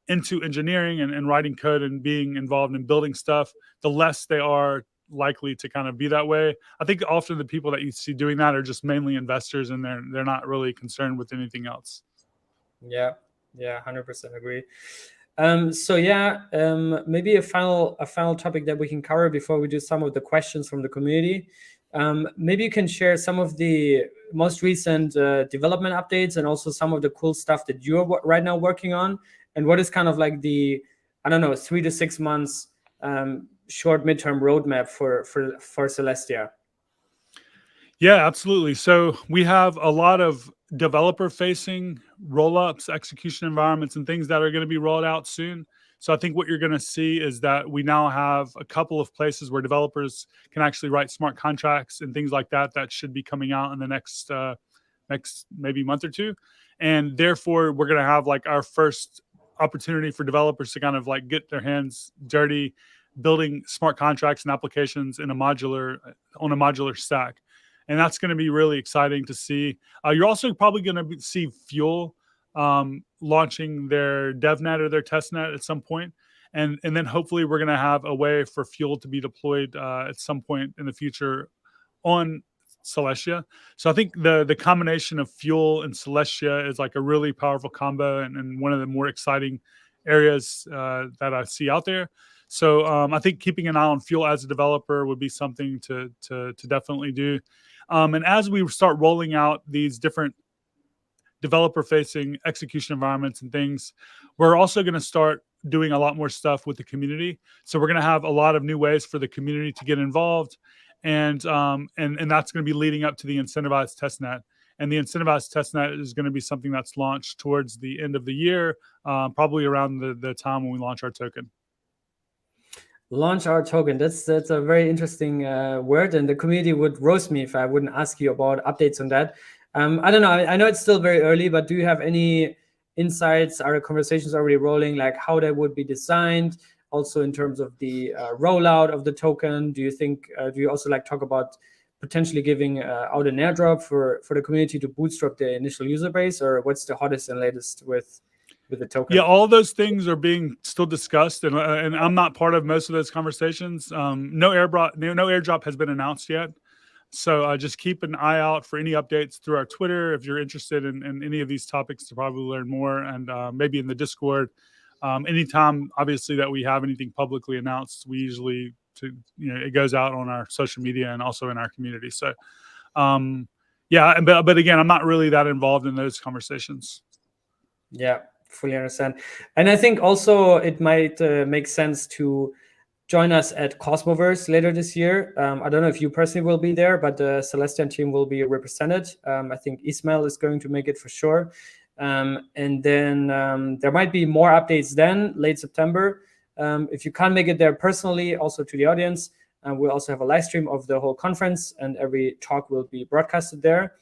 into engineering and writing code and being involved in building stuff, the less they are likely to kind of be that way. I think often the people that you see doing that are just mainly investors, and they're not really concerned with anything else. Yeah, 100% agree. Maybe a final topic that we can cover before we do some of the questions from the community. Maybe you can share some of the most recent development updates and also some of the cool stuff that you're right now working on, and what is kind of like the 3 to 6 months short midterm roadmap for Celestia. Yeah, absolutely. So we have a lot of developer-facing roll-ups, execution environments, and things that are going to be rolled out soon. So I think what you're going to see is that we now have a couple of places where developers can actually write smart contracts and things like that should be coming out in the next maybe month or two. And therefore, we're going to have like our first opportunity for developers to kind of like get their hands dirty, building smart contracts and applications in on a modular stack. And that's going to be really exciting to see. You're also probably going to see Fuel launching their DevNet or their testnet at some point. And then hopefully we're going to have a way for Fuel to be deployed at some point in the future on Celestia. So I think the combination of Fuel and Celestia is like a really powerful combo and one of the more exciting areas that I see out there. So I think keeping an eye on Fuel as a developer would be something to definitely do. And as we start rolling out these different developer-facing execution environments and things, we're also going to start doing a lot more stuff with the community. So we're going to have a lot of new ways for the community to get involved, and that's going to be leading up to the incentivized testnet. And the incentivized testnet is going to be something that's launched towards the end of the year, probably around the time when we launch our token. Launch our token. That's a very interesting word, and the community would roast me if I wouldn't ask you about updates on that. I don't know. I know it's still very early, but do you have any insights? Are the conversations already rolling? Like how that would be designed? Also in terms of the rollout of the token, do you think? Do you also like talk about potentially giving out an airdrop for the community to bootstrap the initial user base, or what's the hottest and latest with the token? Yeah, all those things are being still discussed, and I'm not part of most of those conversations. No airdrop has been announced yet. So just keep an eye out for any updates through our Twitter if you're interested in any of these topics to probably learn more, and maybe in the Discord. Anytime, obviously, that we have anything publicly announced, we usually it goes out on our social media and also in our community. So, yeah, but again, I'm not really that involved in those conversations. Yeah, fully understand. And I think also it might make sense to join us at Cosmoverse later this year. I don't know if you personally will be there, but the Celestian team will be represented. I think Ismail is going to make it for sure. And then there might be more updates then, late September. If you can't make it there personally, also to the audience, we'll also have a live stream of the whole conference, and every talk will be broadcasted there.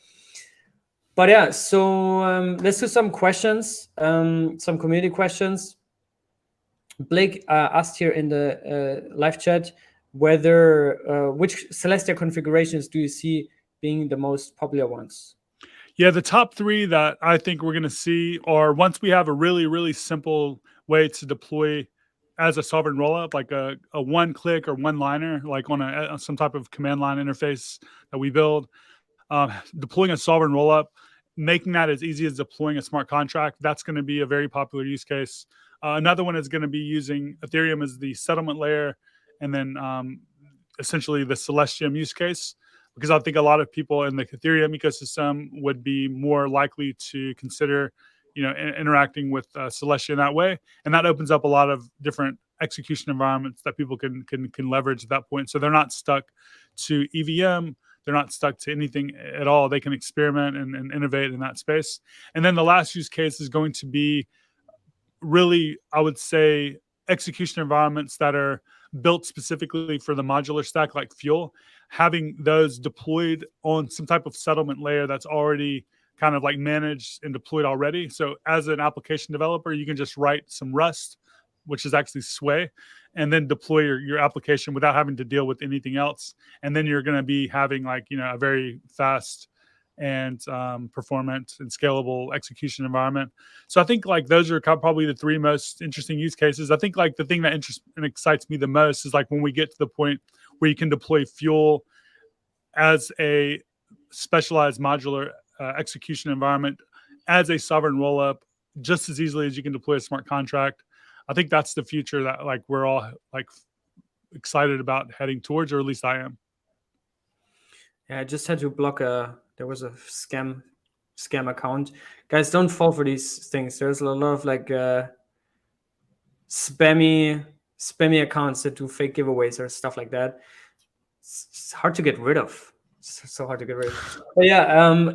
But yeah, so let's do some questions, some community questions. Blake asked here in the live chat whether which Celestia configurations do you see being the most popular ones? Yeah, the top three that I think we're going to see are, once we have a really, really simple way to deploy as a sovereign rollup, like a one-click or one-liner, like on some type of command line interface that we build, deploying a sovereign rollup, making that as easy as deploying a smart contract. That's going to be a very popular use case. Another one is going to be using Ethereum as the settlement layer, and then essentially the Celestia use case, because I think a lot of people in the Ethereum ecosystem would be more likely to consider, interacting with Celestia in that way, and that opens up a lot of different execution environments that people can leverage at that point. So they're not stuck to EVM. They're not stuck to anything at all. They can experiment and innovate in that space. And then the last use case is going to be really, I would say, execution environments that are built specifically for the modular stack, like Fuel, having those deployed on some type of settlement layer that's already kind of like managed and deployed already. So as an application developer, you can just write some Rust, which is actually Sway, and then deploy your application without having to deal with anything else. And then you're going to be having a very fast and performant and scalable execution environment. So I think those are probably the three most interesting use cases. I think the thing that interests and excites me the most is when we get to the point where you can deploy Fuel as a specialized modular execution environment as a sovereign rollup just as easily as you can deploy a smart contract. I think that's the future that we're all excited about heading towards, or at least I am. Yeah, I just had to block there was a scam account. Guys, don't fall for these things. There's a lot of spammy accounts that do fake giveaways or stuff like that. It's hard to get rid of. It's so hard to get rid of. But yeah,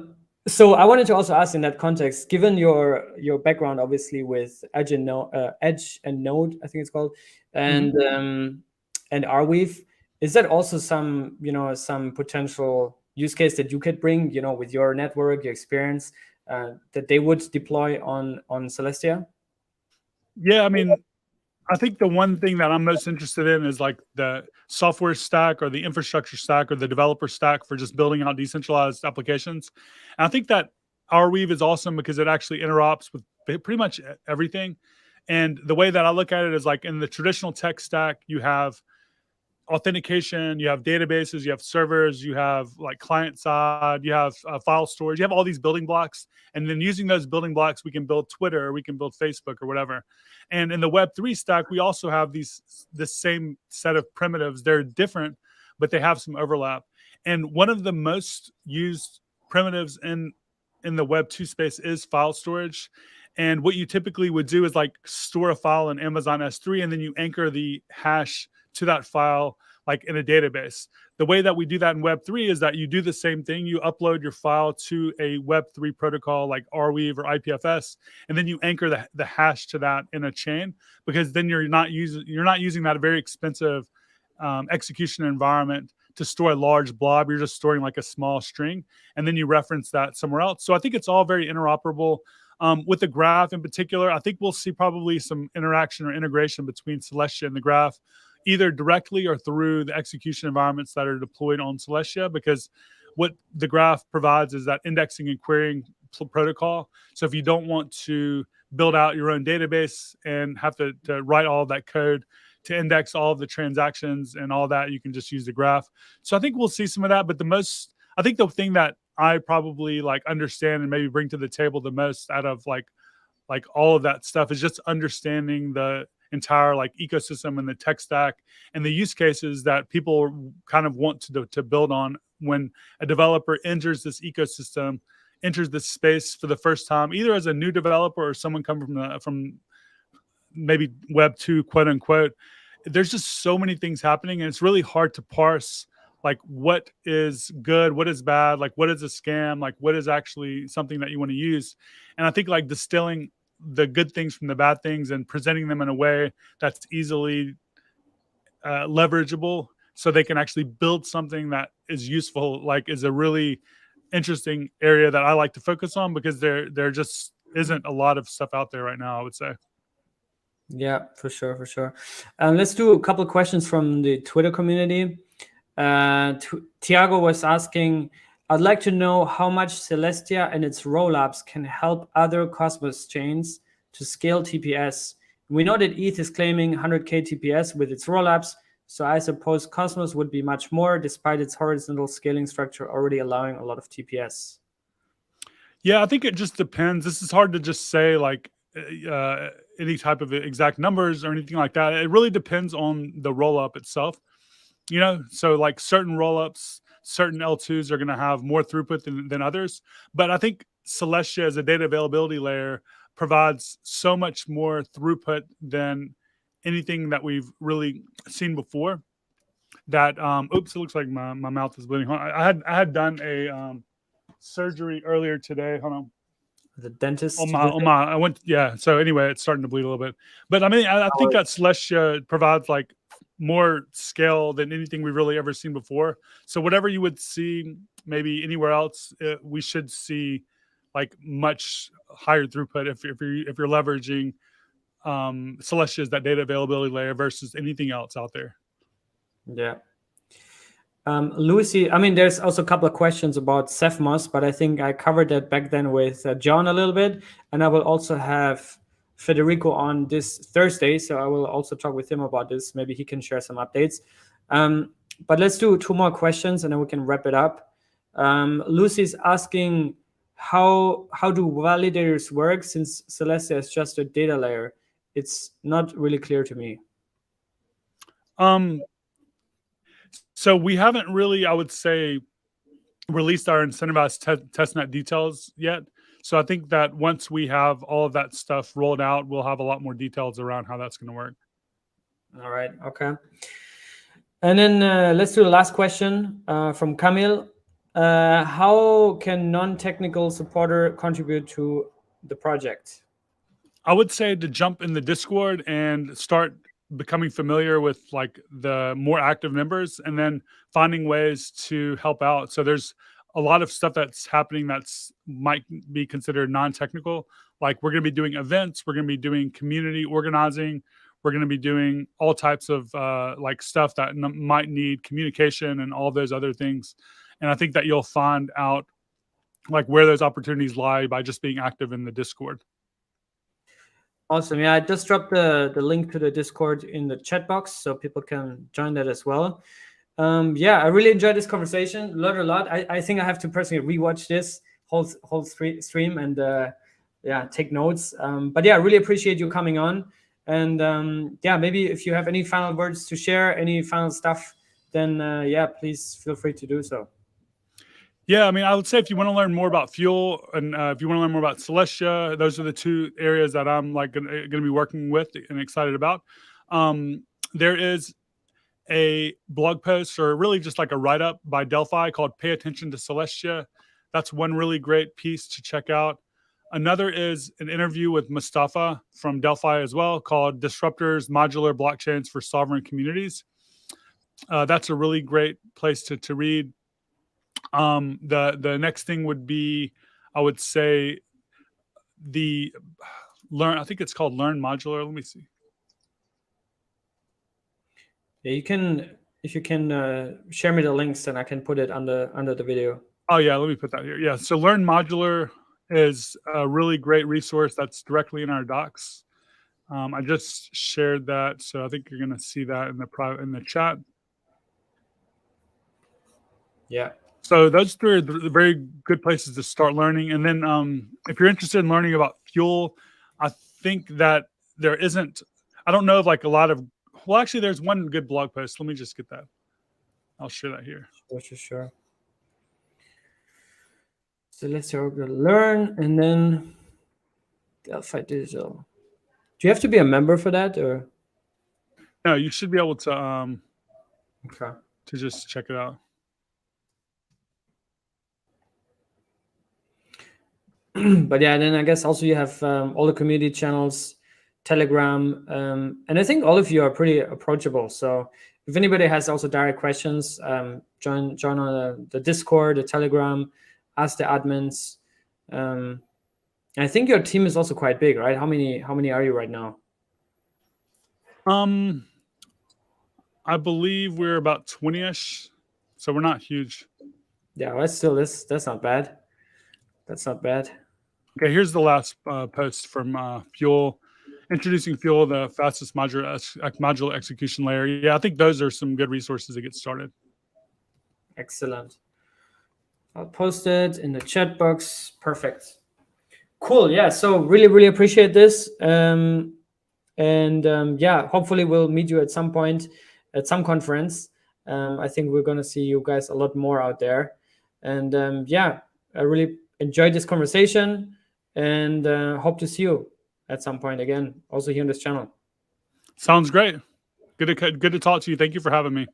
so I wanted to also ask in that context, given your background, obviously with Edge and Node, I think it's called, and Arweave, is that also some potential use case that you could bring, with your network, your experience, that they would deploy on Celestia? Yeah, I mean, I think the one thing that I'm most interested in is like the software stack or the infrastructure stack or the developer stack for just building out decentralized applications. And I think that Arweave is awesome because it actually interops with pretty much everything. And the way that I look at it is like in the traditional tech stack, you have authentication, you have databases, you have servers, you have like client side, you have file storage, you have all these building blocks. And then using those building blocks, we can build Twitter, or we can build Facebook or whatever. And in the Web3 stack, we also have this same set of primitives. They're different, but they have some overlap. And one of the most used primitives in the Web2 space is file storage. And what you typically would do is like store a file in Amazon S3, and then you anchor the hash to that file like in a database. The way that we do that in Web3 is that you do the same thing. You upload your file to a Web3 protocol like Arweave or IPFS, and then you anchor the hash to that in a chain, because then you're not using that very expensive execution environment to store a large blob. You're just storing like a small string, and then you reference that somewhere else. So I think it's all very interoperable. With the graph in particular, I think we'll see probably some interaction or integration between Celestia and the graph, either directly or through the execution environments that are deployed on Celestia, because what the graph provides is that indexing and querying protocol. So if you don't want to build out your own database and have to write all of that code to index all of the transactions and all that, you can just use the graph. So I think we'll see some of that. But I think the thing that I probably like understand and maybe bring to the table the most out of like all of that stuff is just understanding the entire like ecosystem and the tech stack and the use cases that people kind of want to build on when a developer enters this ecosystem, enters this space for the first time, either as a new developer or someone coming from maybe Web 2, quote unquote. There's just so many things happening, and it's really hard to parse like what is good, what is bad, like what is a scam, like what is actually something that you want to use. And I think like distilling the good things from the bad things and presenting them in a way that's easily leverageable so they can actually build something that is useful, like is a really interesting area that I like to focus on, because there just isn't a lot of stuff out there right now, I would say. Yeah, for sure. Let's do a couple of questions from the Twitter community. Tiago was asking, I'd like to know how much Celestia and its rollups can help other Cosmos chains to scale TPS. We know that ETH is claiming 100K TPS with its rollups, so I suppose Cosmos would be much more, despite its horizontal scaling structure already allowing a lot of TPS. Yeah, I think it just depends. This is hard to just say like any type of exact numbers or anything like that. It really depends on the rollup itself. You know, so like certain rollups, certain L2s are going to have more throughput than others. But I think Celestia as a data availability layer provides so much more throughput than anything that we've really seen before. That oops, it looks like my mouth is bleeding. I had done a surgery earlier today. Hold on. The dentist. I went, yeah. So anyway, it's starting to bleed a little bit. But I mean, I think that Celestia provides like more scale than anything we've really ever seen before. So whatever you would see maybe anywhere else, we should see like much higher throughput if you're leveraging Celestia as that data availability layer versus anything else out there. Yeah. Lucy, I mean, there's also a couple of questions about Evmos, but I think I covered that back then with John a little bit, and I will also have Federico on this Thursday, so I will also talk with him about this. Maybe he can share some updates. But let's do 2 more questions, and then we can wrap it up. Lucy's asking, how do validators work, since Celestia is just a data layer? It's not really clear to me. So we haven't really, I would say, released our incentivized testnet details yet. So I think that once we have all of that stuff rolled out, we'll have a lot more details around how that's going to work. All right. Okay. And then let's do the last question from Camille. How can non-technical supporter contribute to the project? I would say to jump in the Discord and start becoming familiar with like the more active members, and then finding ways to help out. So there's a lot of stuff that's happening that's might be considered non-technical. Like we're going to be doing events, we're going to be doing community organizing, we're going to be doing all types of like stuff that might need communication and all those other things. And I think that you'll find out like where those opportunities lie by just being active in the Discord. Awesome. Yeah, I just dropped the link to the Discord in the chat box so people can join that as well. Yeah, I really enjoyed this conversation. Learned a lot. I think I have to personally rewatch this whole stream and yeah, take notes. But yeah, I really appreciate you coming on. And yeah, maybe if you have any final words to share, any final stuff, then yeah, please feel free to do so. Yeah, I mean, I would say if you want to learn more about Fuel and if you want to learn more about Celestia, those are the two areas that I'm like going to be working with and excited about. There is a blog post or really just like a write-up by Delphi called Pay Attention to Celestia. That's one really great piece to check out. Another is an interview with Mustafa from Delphi as well called Disruptors, Modular Blockchains for Sovereign Communities. That's a really great place to read. The next thing would be, I would say, I think it's called Learn Modular. Let me see. Yeah, you can, if you can share me the links, then I can put it under the video. Oh yeah, let me put that here. Yeah, so Learn Modular is a really great resource that's directly in our docs. I just shared that, so I think you're going to see that in the chat. Yeah. So those three are the very good places to start learning. And then if you're interested in learning about Fuel, I think that there isn't, I don't know of like a lot of, well, actually there's one good blog post. Let me just get that. I'll share that here. Sure. So let's learn and then Delphi Digital. Do you have to be a member for that or? No, you should be able to okay. To just check it out. But yeah, then I guess also you have all the community channels, Telegram, and I think all of you are pretty approachable. So if anybody has also direct questions, join on the Discord, the Telegram, ask the admins. I think your team is also quite big, right? How many are you right now? I believe we're about 20-ish, so we're not huge. Yeah, well, that's not bad. That's not bad. Okay, here's the last post from Fuel. Introducing Fuel, the fastest modular execution layer. Yeah, I think those are some good resources to get started. Excellent. I'll post it in the chat box. Perfect. Cool. Yeah, so really appreciate this. Yeah, hopefully we'll meet you at some point at some conference. I think we're going to see you guys a lot more out there. And yeah, I really enjoyed this conversation and hope to see you at some point again, also here on this channel. Sounds great. Good to talk to you. Thank you for having me.